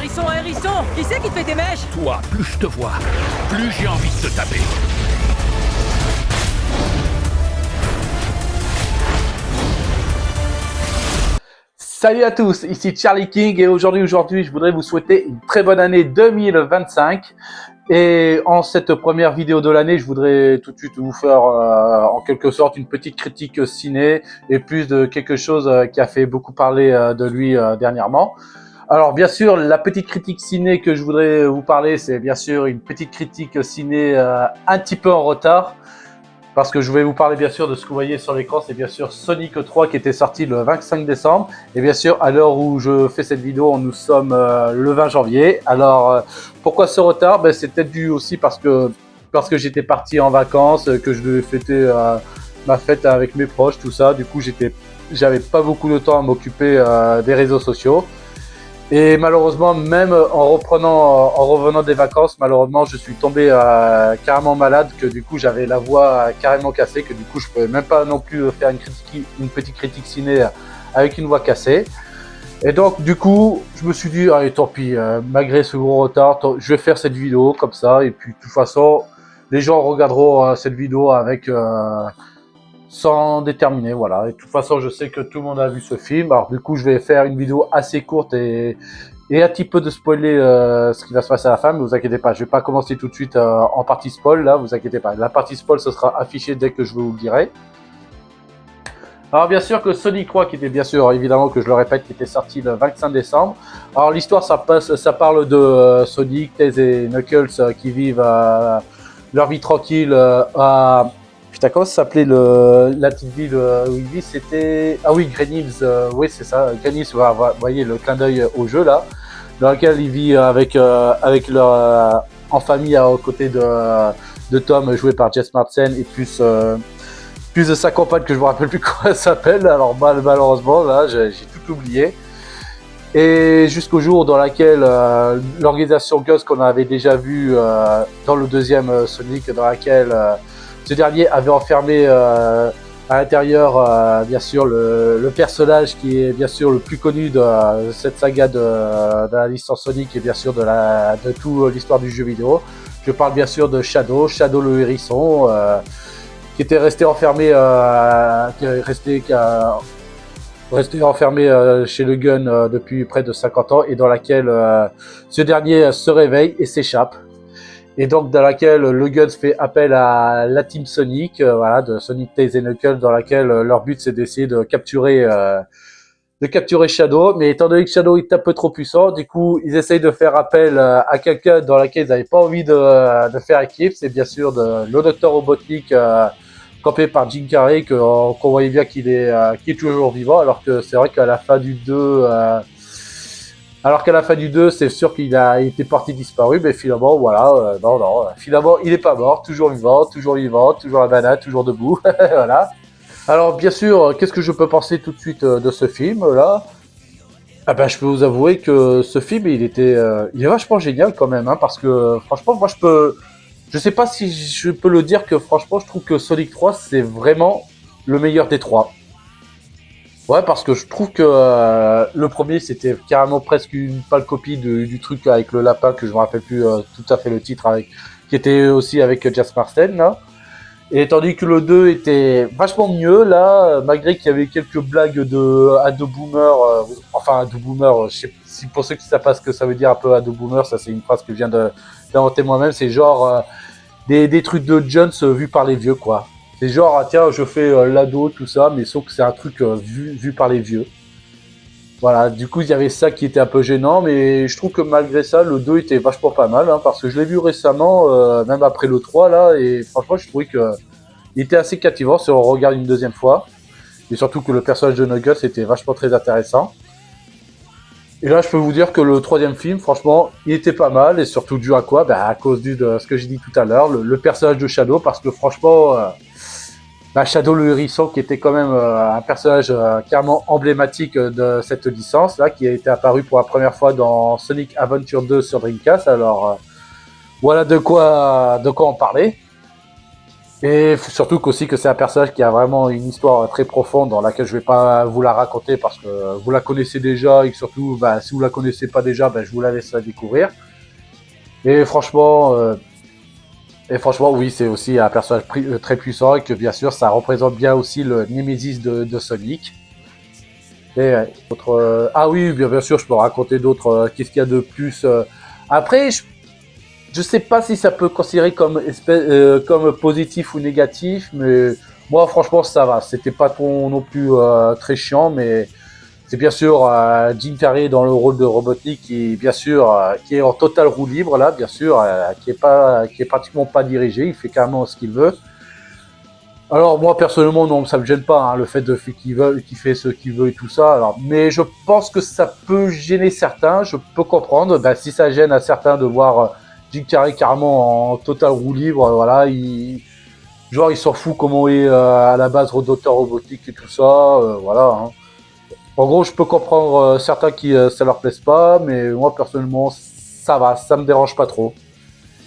Hérisson, hérisson! Qui c'est qui te fait tes mèches? Toi, plus je te vois, plus j'ai envie de te taper. Salut à tous, ici Charlie King et aujourd'hui je voudrais vous souhaiter une très bonne année 2025. Et en cette première vidéo de l'année, je voudrais tout de suite vous faire en quelque sorte une petite critique ciné et plus de quelque chose qui a fait beaucoup parler de lui dernièrement. Alors bien sûr, la petite critique ciné que je voudrais vous parler, c'est bien sûr une petite critique ciné un petit peu en retard. Parce que je vais vous parler bien sûr de ce que vous voyez sur l'écran, c'est bien sûr Sonic 3 qui était sorti le 25 décembre. Et bien sûr, à l'heure où je fais cette vidéo, nous sommes le 20 janvier. Alors, pourquoi ce retard? C'est peut-être dû aussi parce que j'étais parti en vacances, que je devais fêter ma fête avec mes proches, tout ça. Du coup, j'avais pas beaucoup de temps à m'occuper des réseaux sociaux. Et malheureusement, même en revenant des vacances, malheureusement, je suis tombé carrément malade, que du coup, j'avais la voix carrément cassée, que du coup, je pouvais même pas non plus faire une petite critique ciné avec une voix cassée. Et donc, du coup, je me suis dit, allez, tant pis, malgré ce gros retard, je vais faire cette vidéo comme ça. Et puis, de toute façon, les gens regarderont cette vidéo avec... sans déterminer, voilà. Et de toute façon, je sais que tout le monde a vu ce film. Alors du coup, je vais faire une vidéo assez courte et un petit peu de spoiler ce qui va se passer à la fin. Mais vous inquiétez pas, je vais pas commencer tout de suite en partie spoil. Là, vous inquiétez pas. La partie spoil, ce sera affiché dès que je vous le dirai. Alors bien sûr que Sonic 3, qui était bien sûr, évidemment que je le répète, qui était sorti le 25 décembre. Alors l'histoire, ça parle de Sonic, Tails et Knuckles qui vivent leur vie tranquille à... Putain, comment ça s'appelait la petite ville où ils vivent? C'était... Ah oui, Green Hills, oui c'est ça, Green Hills, vous voyez le clin d'œil au jeu là, dans lequel ils vivent avec leur... en famille aux côtés de Tom, joué par Jess Martin, et plus de sa compagne que je me rappelle plus comment elle s'appelle, alors malheureusement là, j'ai tout oublié. Et jusqu'au jour dans lequel l'organisation Ghost qu'on avait déjà vu dans le deuxième Sonic, dans laquelle... ce dernier avait enfermé à l'intérieur, bien sûr, le personnage qui est bien sûr le plus connu de cette saga de la licence Sonic et bien sûr de toute l'histoire du jeu vidéo. Je parle bien sûr de Shadow le hérisson, qui était resté enfermé, resté enfermé chez le Gun depuis près de 50 ans et dans laquelle ce dernier se réveille et s'échappe. Et donc dans laquelle le Guns fait appel à la team Sonic, voilà, de Sonic, Tails et Knuckles, dans laquelle leur but c'est d'essayer de capturer Shadow. Mais étant donné que Shadow est un peu trop puissant, du coup ils essayent de faire appel à quelqu'un dans laquelle ils n'avaient pas envie de faire équipe. C'est bien sûr le Docteur Robotnik, campé par Jim Carrey, qu'on voyait bien qu'il est toujours vivant, alors que c'est vrai qu'à la fin du 2... alors qu'à la fin du 2, c'est sûr qu'il était parti disparu, mais finalement, voilà, non, finalement, il n'est pas mort, toujours vivant, toujours la banane, toujours debout, voilà. Alors, bien sûr, qu'est-ce que je peux penser tout de suite de ce film-là? Ah ben, je peux vous avouer que ce film, il est vachement génial quand même, hein, parce que, franchement, moi, je sais pas si je peux le dire que, franchement, je trouve que Sonic 3, c'est vraiment le meilleur des trois. Ouais, parce que je trouve que le premier, c'était carrément presque une pâle copie du truc avec le lapin, que je me rappelle plus tout à fait le titre, qui était aussi avec Jess Martin, là. Et tandis que le 2 était vachement mieux, là, malgré qu'il y avait quelques blagues ado boomer, enfin ado boomer, je sais si pour ceux qui savent pas ce que ça veut dire un peu ado boomer, ça c'est une phrase que je viens d'inventer moi-même, c'est genre des trucs de Jones vus par les vieux, quoi. C'est genre, ah, tiens, je fais l'ado, tout ça, mais sauf que c'est un truc vu par les vieux. Voilà, du coup, il y avait ça qui était un peu gênant, mais je trouve que malgré ça, le 2 était vachement pas mal, hein, parce que je l'ai vu récemment, même après le 3, là, et franchement, je trouvais qu'il était assez captivant si on le regarde une deuxième fois. Et surtout que le personnage de Knuckles était vachement très intéressant. Et là, je peux vous dire que le troisième film, franchement, il était pas mal, et surtout dû à quoi? À cause de ce que j'ai dit tout à l'heure, le personnage de Shadow, parce que franchement... Shadow le hérisson, qui était quand même un personnage carrément emblématique de cette licence là, qui a été apparu pour la première fois dans Sonic Adventure 2 sur Dreamcast. Alors voilà de quoi en parler. Et surtout qu'aussi que c'est un personnage qui a vraiment une histoire très profonde dans laquelle je vais pas vous la raconter parce que vous la connaissez déjà et que surtout, bah, si vous la connaissez pas déjà, bah, je vous la laisse la découvrir. Et franchement, oui, c'est aussi un personnage très puissant et que bien sûr, ça représente bien aussi le Némésis de Sonic. Et ah oui, bien sûr, je peux raconter d'autres. Qu'est-ce qu'il y a de plus Après, je sais pas si ça peut considérer comme comme positif ou négatif, mais moi, franchement, ça va. C'était pas trop non plus très chiant, mais c'est bien sûr Jim Carrey dans le rôle de Robotnik qui, bien sûr, qui est en total roue libre là, bien sûr, qui est pratiquement pas dirigé. Il fait carrément ce qu'il veut. Alors moi personnellement non, ça me gêne pas le fait de qu'il fait ce qu'il veut et tout ça. Alors, mais je pense que ça peut gêner certains. Je peux comprendre. Ben, si ça gêne à certains de voir Jim Carrey carrément en total roue libre, voilà, genre il s'en fout comment est à la base Docteur Robotique et tout ça, voilà. Hein. En gros, je peux comprendre certains qui ça leur plaise pas, mais moi personnellement ça va, ça me dérange pas trop.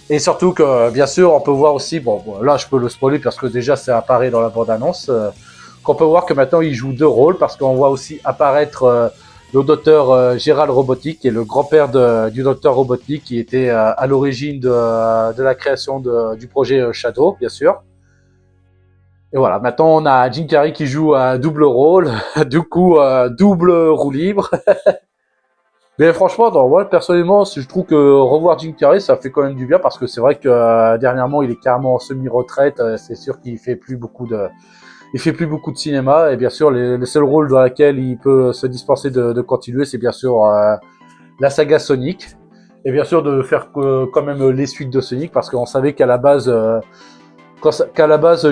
Et surtout que, bien sûr, on peut voir aussi, bon là je peux le spoiler parce que déjà ça apparaît dans la bande-annonce, qu'on peut voir que maintenant il joue deux rôles parce qu'on voit aussi apparaître le docteur Gérald Robotnik, qui est le grand-père du docteur Robotnik qui était à l'origine de la création du projet Shadow, bien sûr. Et voilà, maintenant on a Jim Carrey qui joue un double rôle, du coup double roue libre. Mais franchement, moi personnellement, je trouve que revoir Jim Carrey, ça fait quand même du bien parce que c'est vrai que dernièrement, il est carrément en semi-retraite. C'est sûr qu'il fait plus beaucoup de cinéma. Et bien sûr, les seuls rôles dans lesquels il peut se dispenser de continuer, c'est bien sûr la saga Sonic. Et bien sûr de faire quand même les suites de Sonic parce qu'on savait qu'à la base,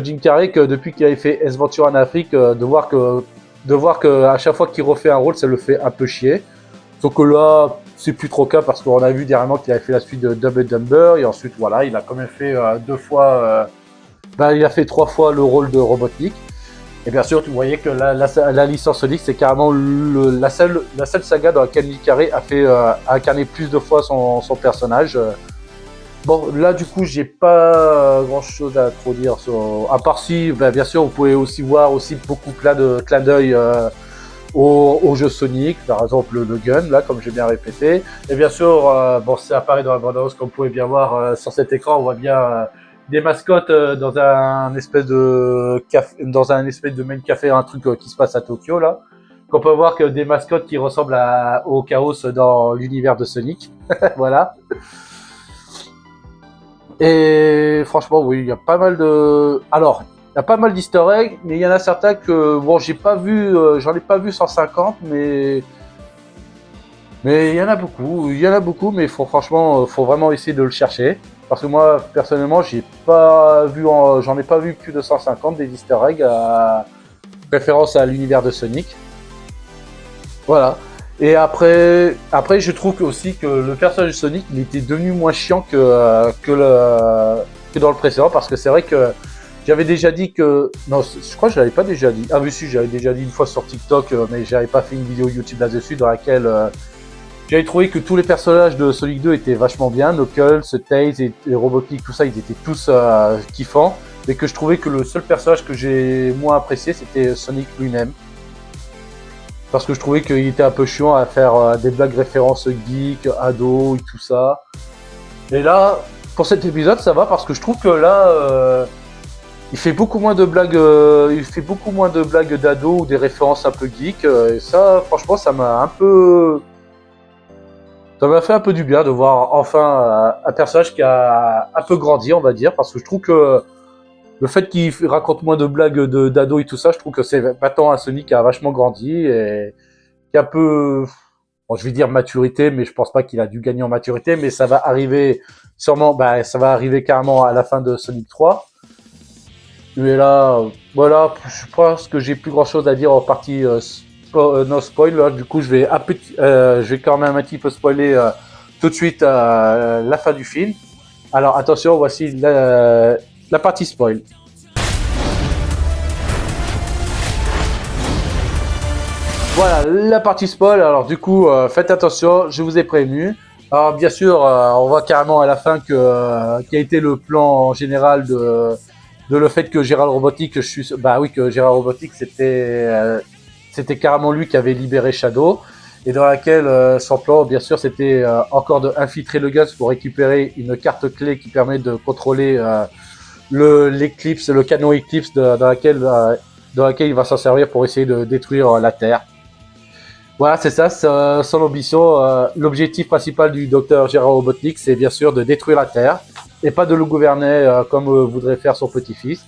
Jim Carrey, que depuis qu'il avait fait Ace Ventura en Afrique, de voir que à chaque fois qu'il refait un rôle, ça le fait un peu chier. Sauf que là, c'est plus trop le cas parce qu'on a vu dernièrement qu'il avait fait la suite de Dumb and Dumber et ensuite voilà, il a quand même fait il a fait 3 fois le rôle de Robotnik. Et bien sûr, tu voyais que la licence Sonic, c'est carrément la seule saga dans laquelle Jim Carrey a incarné plus de fois son personnage. Bon, là du coup, j'ai pas grand chose à trop dire à part si, bien sûr, vous pouvez aussi voir plein de clins d'œil. Au jeu Sonic, par exemple le gun, là, comme j'ai bien répété. Et bien sûr, ça apparaît dans la bande-annonce, comme vous pouvez bien voir sur cet écran, on voit bien des mascottes dans un espèce de main café, un truc qui se passe à Tokyo, là. On peut voir que des mascottes qui ressemblent au Chaos dans l'univers de Sonic. Voilà. Et franchement, oui, il y a pas mal de... Alors, il y a pas mal d'easter eggs, mais il y en a certains que, bon, j'en ai pas vu 150, mais il y en a beaucoup, mais franchement, faut vraiment essayer de le chercher. Parce que moi, personnellement, j'en ai pas vu plus de 150 des easter eggs à référence à l'univers de Sonic. Voilà. Et après, je trouve aussi que le personnage de Sonic, il était devenu moins chiant que dans le précédent, parce que c'est vrai que j'avais déjà dit que... Non, je crois que je l'avais pas déjà dit. Ah oui, si, j'avais déjà dit une fois sur TikTok, mais j'avais pas fait une vidéo YouTube là-dessus, dans laquelle j'avais trouvé que tous les personnages de Sonic 2 étaient vachement bien. Knuckles, Tails et Robotnik, tout ça, ils étaient tous kiffants. Mais que je trouvais que le seul personnage que j'ai moins apprécié, c'était Sonic lui-même. Parce que je trouvais qu'il était un peu chiant à faire des blagues références geek, ado et tout ça. Et là, pour cet épisode, ça va parce que je trouve que là... il fait beaucoup moins de blagues, d'ado ou des références un peu geek. Et ça, franchement, ça m'a fait un peu du bien de voir enfin un personnage qui a un peu grandi, on va dire, parce que je trouve que le fait qu'il raconte moins de blagues d'ado et tout ça, je trouve que c'est maintenant un Sonic qui a vachement grandi et qui a un peu, bon, je vais dire maturité, mais je pense pas qu'il a dû gagner en maturité, mais ça va arriver sûrement, ça va arriver carrément à la fin de Sonic 3. Mais là, voilà, je pense que j'ai plus grand chose à dire en partie no spoil. Là. Du coup, je vais quand même un petit peu spoiler tout de suite la fin du film. Alors attention, voici la partie spoil. Voilà, la partie spoil. Alors du coup, faites attention, je vous ai prévenu. Alors bien sûr, on voit carrément à la fin qui a été le plan général de le fait que Gérald Robotique, que Gérald Robotique, c'était carrément lui qui avait libéré Shadow, et dans laquelle son plan, bien sûr, c'était encore d'infiltrer le Guns pour récupérer une carte clé qui permet de contrôler l'Eclipse, le canon Eclipse dans laquelle il va s'en servir pour essayer de détruire la Terre. Voilà, c'est ça, son ambition. L'objectif principal du docteur Gérald Robotnik, c'est bien sûr de détruire la Terre et pas de le gouverner comme voudrait faire son petit-fils.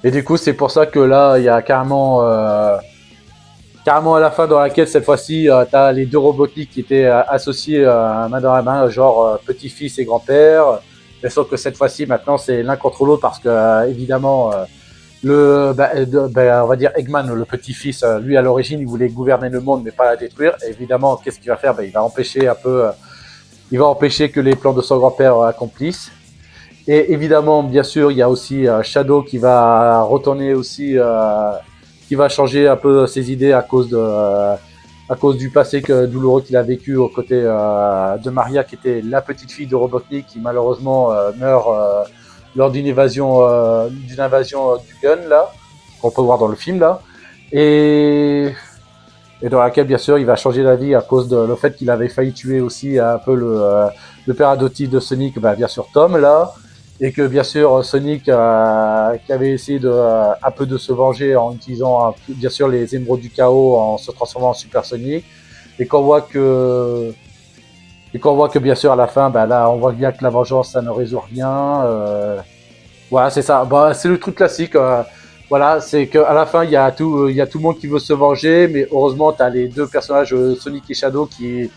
Et du coup, c'est pour ça que là, il y a carrément à la fin dans laquelle cette fois-ci, t'as les deux Robotnik qui étaient associés main dans la main, genre petit-fils et grand-père. Mais sauf que cette fois-ci, maintenant, c'est l'un contre l'autre parce que évidemment, on va dire Eggman, le petit-fils, lui à l'origine, il voulait gouverner le monde mais pas la détruire. Et évidemment, qu'est-ce qu'il va faire? Il va empêcher que les plans de son grand-père accomplissent. Et évidemment, bien sûr, il y a aussi Shadow qui va retourner aussi, qui va changer un peu ses idées à cause du passé douloureux qu'il a vécu aux côtés de Maria, qui était la petite fille de Robotnik, qui malheureusement meurt lors d'une invasion du Gun là, qu'on peut voir dans le film là, et dans laquelle bien sûr il va changer d'avis à cause de le fait qu'il avait failli tuer aussi un peu le père adoptif de Sonic, bien sûr Tom là, et que bien sûr Sonic qui avait essayé un peu de se venger en utilisant bien sûr les émeraudes du chaos en se transformant en Super Sonic, et qu'on voit que bien sûr à la fin, là on voit bien que la vengeance ça ne résout rien. Voilà, c'est ça. C'est le truc classique. Voilà, c'est qu'à la fin il y a tout le monde qui veut se venger, mais heureusement t'as les deux personnages Sonic et Shadow qui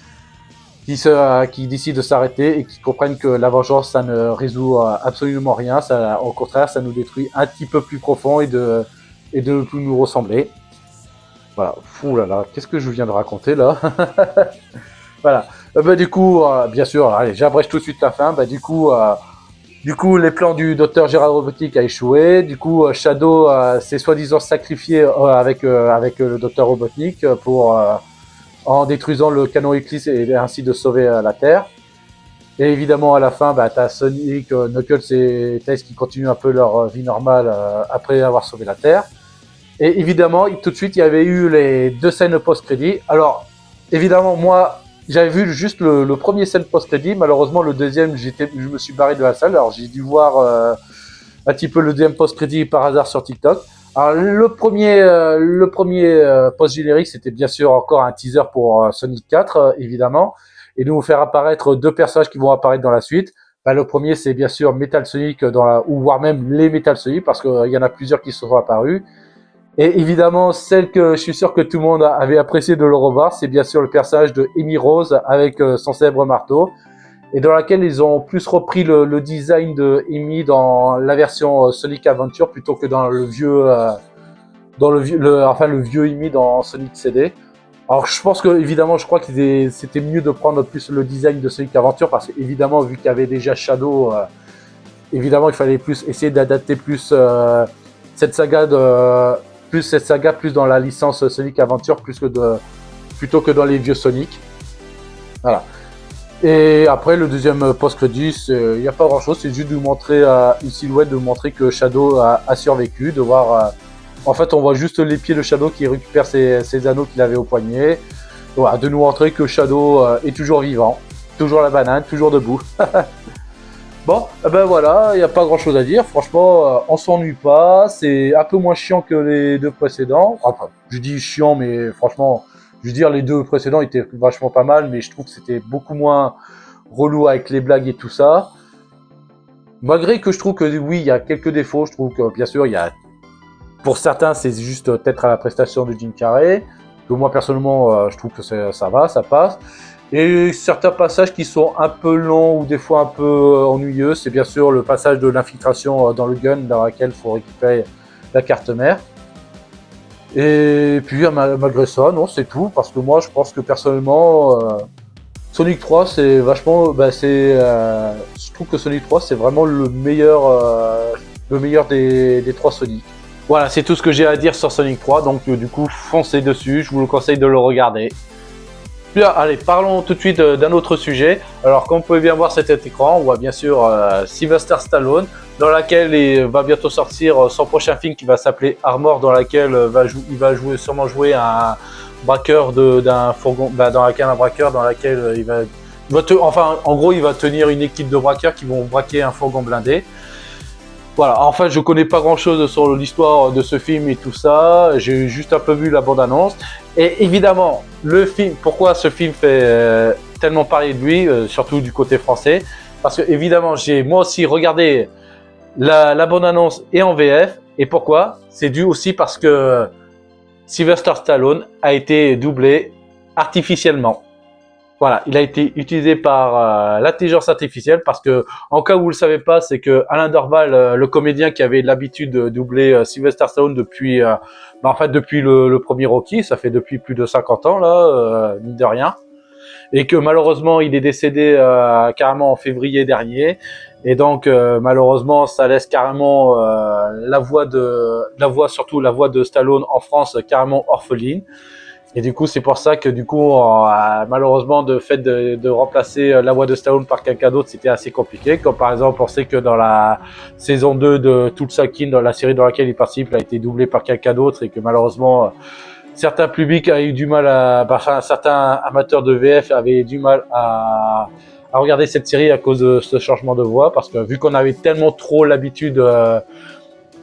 décident de s'arrêter et qui comprennent que la vengeance ça ne résout absolument rien. Ça, au contraire, ça nous détruit un petit peu plus profond et de plus nous ressembler. Voilà. Fou là là, qu'est-ce que je viens de raconter là? Voilà. Du coup, bien sûr, allez, j'abrège tout de suite la fin. Du coup, les plans du docteur Gérald Robotnik a échoué. Du coup, Shadow s'est soi-disant sacrifié avec le docteur Robotnik en détruisant le canon Eclipse et ainsi de sauver la Terre. Et évidemment, à la fin, t'as Sonic, Knuckles et Tails qui continuent un peu leur vie normale après avoir sauvé la Terre. Et évidemment, tout de suite, il y avait eu les deux scènes post-crédit. Alors, évidemment, moi, j'avais vu juste le premier scène post-crédit. Malheureusement, le deuxième, je me suis barré de la salle. Alors, j'ai dû voir un petit peu le deuxième post-crédit par hasard sur TikTok. Alors, le premier post-générique, c'était bien sûr encore un teaser pour Sonic 4, évidemment. Et de nous faire apparaître deux personnages qui vont apparaître dans la suite. Le premier, c'est bien sûr Metal Sonic, ou voire même les Metal Sonic, parce qu'il y en a plusieurs qui sont apparus. Et évidemment, celle que je suis sûr que tout le monde avait apprécié de le revoir, c'est bien sûr le personnage de Amy Rose avec son célèbre marteau, et dans laquelle ils ont plus repris le design de Amy dans la version Sonic Adventure plutôt que dans le vieux Amy dans Sonic CD. Alors je pense que évidemment, je crois que c'était mieux de prendre plus le design de Sonic Adventure parce qu'évidemment, vu qu'il y avait déjà Shadow, évidemment, il fallait plus essayer d'adapter plus cette saga plus dans la licence Sonic Adventure plutôt que dans les vieux Sonic. Voilà. Et après le deuxième post-crédit, il n'y a pas grand chose, c'est juste de vous montrer une silhouette, de vous montrer que Shadow a survécu, de voir en fait on voit juste les pieds de Shadow qui récupère ses anneaux qu'il avait au poignet. Voilà, de nous montrer que Shadow est toujours vivant, toujours la banane, toujours debout. Bon, voilà, il n'y a pas grand chose à dire. Franchement, on s'ennuie pas. C'est un peu moins chiant que les deux précédents. Enfin, je dis chiant, mais franchement, je veux dire, les deux précédents étaient vachement pas mal, mais je trouve que c'était beaucoup moins relou avec les blagues et tout ça. Malgré que je trouve que oui, il y a quelques défauts. Je trouve que bien sûr, il y a, pour certains, c'est juste peut-être à la prestation de Jim Carrey. Que moi personnellement, je trouve que ça va, ça passe. Et certains passages qui sont un peu longs ou des fois un peu ennuyeux, c'est bien sûr le passage de l'infiltration dans le gun dans laquelle il faut récupérer la carte mère. Et puis malgré ça, non, c'est tout, parce que moi je pense que personnellement, Sonic 3 c'est vachement, je trouve que Sonic 3 c'est vraiment le meilleur des trois Sonic. Voilà, c'est tout ce que j'ai à dire sur Sonic 3, donc du coup foncez dessus, je vous le conseille de le regarder. Bien, allez, parlons tout de suite d'un autre sujet. Alors, comme vous pouvez bien voir cet écran, on voit bien sûr Sylvester Stallone, dans laquelle il va bientôt sortir son prochain film qui va s'appeler Armor, dans laquelle il va sûrement jouer un braqueur d'un fourgon, dans laquelle enfin, en gros, il va tenir une équipe de braqueurs qui vont braquer un fourgon blindé. Voilà, enfin, je connais pas grand chose sur l'histoire de ce film et tout ça. J'ai juste un peu vu la bande-annonce. Et évidemment, le film, pourquoi ce film fait tellement parler de lui, surtout du côté français, parce que évidemment, j'ai moi aussi regardé la bande-annonce et en VF. Et pourquoi? C'est dû aussi parce que Sylvester Stallone a été doublé artificiellement. Voilà, il a été utilisé par l'intelligence artificielle parce que, en cas où vous le savez pas, c'est que Alain Dorval, le comédien qui avait l'habitude de doubler Sylvester Stallone depuis, depuis le premier Rocky, ça fait depuis plus de 50 ans là, mine de rien, et que malheureusement il est décédé carrément en février dernier, et donc malheureusement ça laisse carrément surtout la voix de Stallone en France carrément orpheline. Et du coup, c'est pour ça que malheureusement, de remplacer la voix de Stallone par quelqu'un d'autre, c'était assez compliqué. Comme par exemple, on sait que dans la saison 2 de Tulsa King, dans la série dans laquelle il participe, il a été doublé par quelqu'un d'autre et que malheureusement, certains publics avaient eu du mal certains amateurs de VF avaient du mal à regarder cette série à cause de ce changement de voix, parce que vu qu'on avait tellement trop l'habitude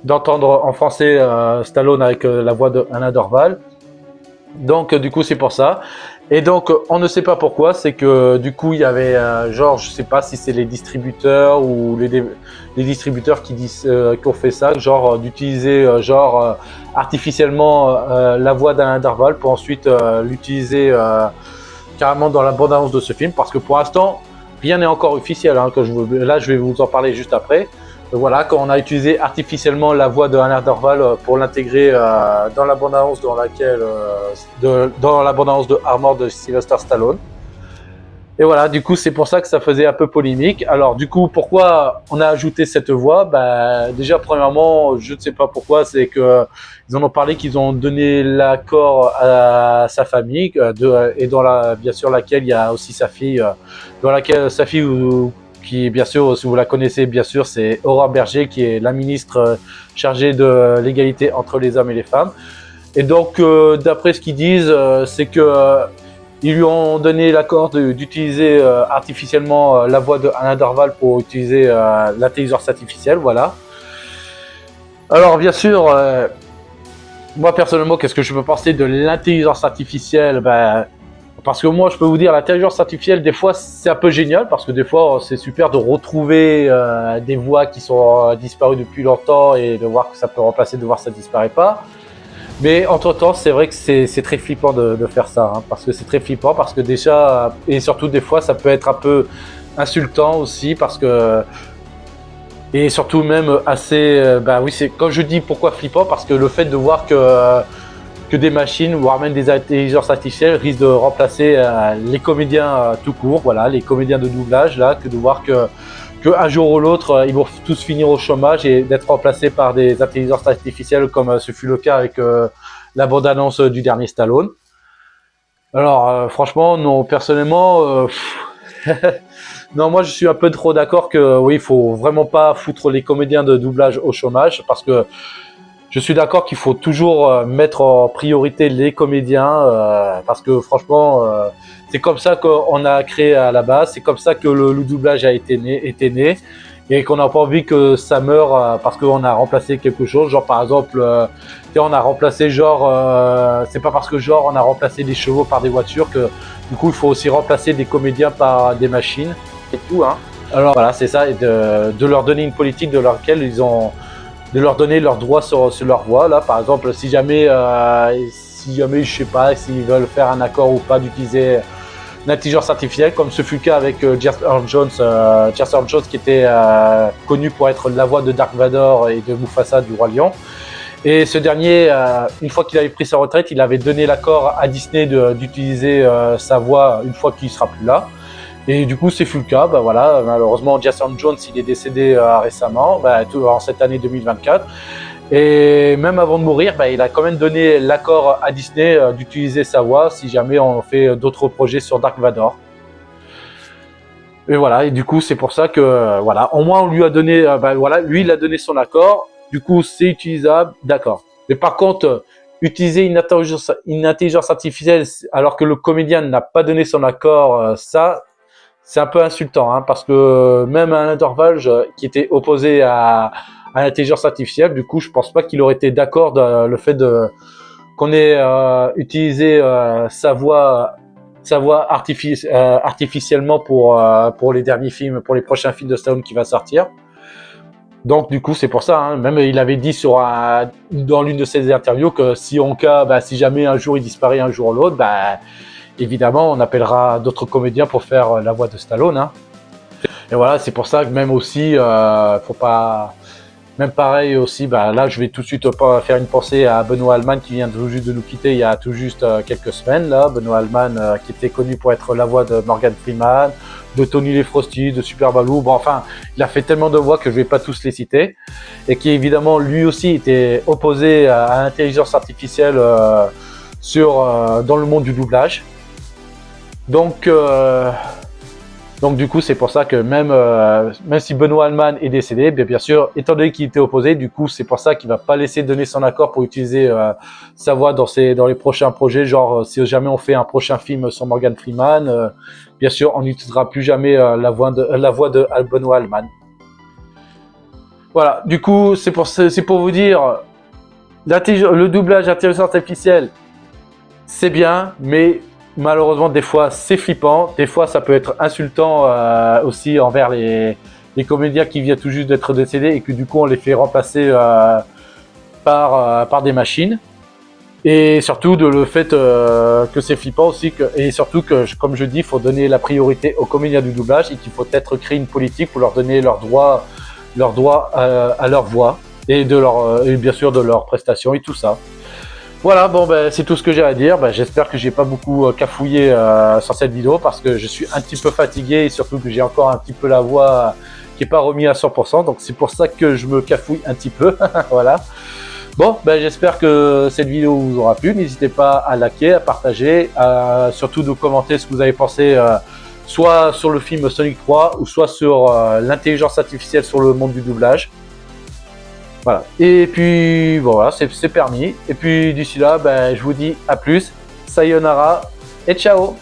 d'entendre en français Stallone avec la voix de Alain Dorval. Donc du coup c'est pour ça, et donc on ne sait pas pourquoi, c'est que du coup il y avait genre, je sais pas si c'est les distributeurs ou les distributeurs qui ont fait ça, genre d'utiliser artificiellement la voix d'Alain Dorval pour ensuite l'utiliser carrément dans la bande-annonce de ce film, parce que pour l'instant rien n'est encore officiel, hein, là je vais vous en parler juste après. Voilà, quand on a utilisé artificiellement la voix de Alain Dorval pour l'intégrer dans la bande-annonce dans la bande-annonce de Armor de Sylvester Stallone. Et voilà, du coup, c'est pour ça que ça faisait un peu polémique. Alors, du coup, pourquoi on a ajouté cette voix? Déjà, premièrement, je ne sais pas pourquoi, c'est que ils en ont parlé qu'ils ont donné l'accord à sa famille, et bien sûr, laquelle il y a aussi sa fille, qui, bien sûr, si vous la connaissez, bien sûr, c'est Aurore Berger, qui est la ministre chargée de l'égalité entre les hommes et les femmes. Et donc, d'après ce qu'ils disent, c'est que ils lui ont donné l'accord d'utiliser artificiellement la voix de Alain Dorval pour utiliser l'intelligence artificielle, voilà. Alors, bien sûr, moi, personnellement, qu'est-ce que je peux penser de l'intelligence artificielle? Parce que moi, je peux vous dire, l'intelligence artificielle, des fois, c'est un peu génial, parce que des fois, c'est super de retrouver des voix qui sont disparues depuis longtemps et de voir que ça peut remplacer, de voir que ça disparaît pas. Mais entre-temps, c'est vrai que c'est très flippant de faire ça, hein, parce que c'est très flippant, parce que déjà, et surtout des fois, ça peut être un peu insultant aussi, parce que... Et surtout même assez... oui, c'est comme je dis, pourquoi flippant? Parce que le fait de voir que des machines, voire même des intelligences artificielles risquent de remplacer les comédiens tout court, voilà, les comédiens de doublage, là, que de voir que un jour ou l'autre, ils vont tous finir au chômage et d'être remplacés par des intelligences artificielles, comme ce fut le cas avec la bande-annonce du dernier Stallone. Alors, franchement, non, personnellement, non, moi je suis un peu trop d'accord que oui, il faut vraiment pas foutre les comédiens de doublage au chômage, parce que je suis d'accord qu'il faut toujours mettre en priorité les comédiens, parce que franchement, c'est comme ça qu'on a créé à la base, c'est comme ça que le doublage était né, et qu'on n'a pas envie que ça meure parce qu'on a remplacé quelque chose. Genre par exemple, on a remplacé c'est pas parce que on a remplacé des chevaux par des voitures que du coup il faut aussi remplacer des comédiens par des machines et tout, hein. Alors voilà, c'est ça, et de leur donner une politique de leur donner leurs droits sur leur voix. Là, par exemple, si jamais, je sais pas, s'ils veulent faire un accord ou pas d'utiliser l'intelligence artificielle, comme ce fut le cas avec Jesse Earl Jones, qui était connu pour être la voix de Dark Vador et de Mufasa du Roi Lion. Et ce dernier, une fois qu'il avait pris sa retraite, il avait donné l'accord à Disney d'utiliser sa voix une fois qu'il sera plus là. Et du coup, c'est fut le cas. Voilà, malheureusement, Jason Jones, il est décédé récemment, en cette année 2024. Et même avant de mourir, il a quand même donné l'accord à Disney d'utiliser sa voix si jamais on fait d'autres projets sur Dark Vador. Et voilà, et du coup c'est pour ça que voilà, au moins on lui a donné, lui il a donné son accord, du coup c'est utilisable, d'accord. Mais par contre, utiliser une intelligence artificielle alors que le comédien n'a pas donné son accord, ça c'est un peu insultant, hein, parce que même Alain Dorval qui était opposé à l'intelligence artificielle, du coup je pense pas qu'il aurait été d'accord le fait qu'on ait utilisé sa voix artificiellement pour les derniers films, pour les prochains films de Stallone qui va sortir. Donc du coup c'est pour ça, hein, même il avait dit dans l'une de ses interviews que si jamais un jour il disparaît un jour ou l'autre, évidemment on appellera d'autres comédiens pour faire la voix de Stallone, hein. Et voilà, c'est pour ça que même aussi faut pas, même pareil aussi, là je vais tout de suite faire une pensée à Benoît Alman qui vient tout juste de nous quitter il y a tout juste quelques semaines là. Benoît Alman qui était connu pour être la voix de Morgan Freeman, de Tony Les Frosty, de Super Baloo, bon enfin il a fait tellement de voix que je vais pas tous les citer, et qui évidemment lui aussi était opposé à l'intelligence artificielle dans le monde du doublage. Donc du coup c'est pour ça que même si Benoît Alman est décédé, bien sûr, étant donné qu'il était opposé, du coup c'est pour ça qu'il va pas laisser donner son accord pour utiliser sa voix dans les prochains projets, genre si jamais on fait un prochain film sur Morgan Freeman, bien sûr on n'utilisera plus jamais la voix de Benoît Alman. Voilà, du coup c'est pour vous dire, le doublage intelligence artificielle c'est bien, mais malheureusement des fois c'est flippant, des fois ça peut être insultant aussi envers les comédiens qui viennent tout juste d'être décédés et que du coup on les fait remplacer par des machines. Et surtout le fait que c'est flippant aussi, et surtout que comme je dis, il faut donner la priorité aux comédiens du doublage et qu'il faut peut-être créer une politique pour leur donner leur droit à leur voix et bien sûr de leurs prestations et tout ça. Voilà, bon c'est tout ce que j'ai à dire. J'espère que j'ai pas beaucoup cafouillé sur cette vidéo parce que je suis un petit peu fatigué et surtout que j'ai encore un petit peu la voix qui est pas remise à 100%, donc c'est pour ça que je me cafouille un petit peu. Voilà. Bon, j'espère que cette vidéo vous aura plu. N'hésitez pas à liker, à partager, surtout de commenter ce que vous avez pensé, soit sur le film Sonic 3 ou soit sur l'intelligence artificielle sur le monde du doublage. Voilà. Et puis voilà, c'est permis. Et puis d'ici là, je vous dis à plus, sayonara et ciao.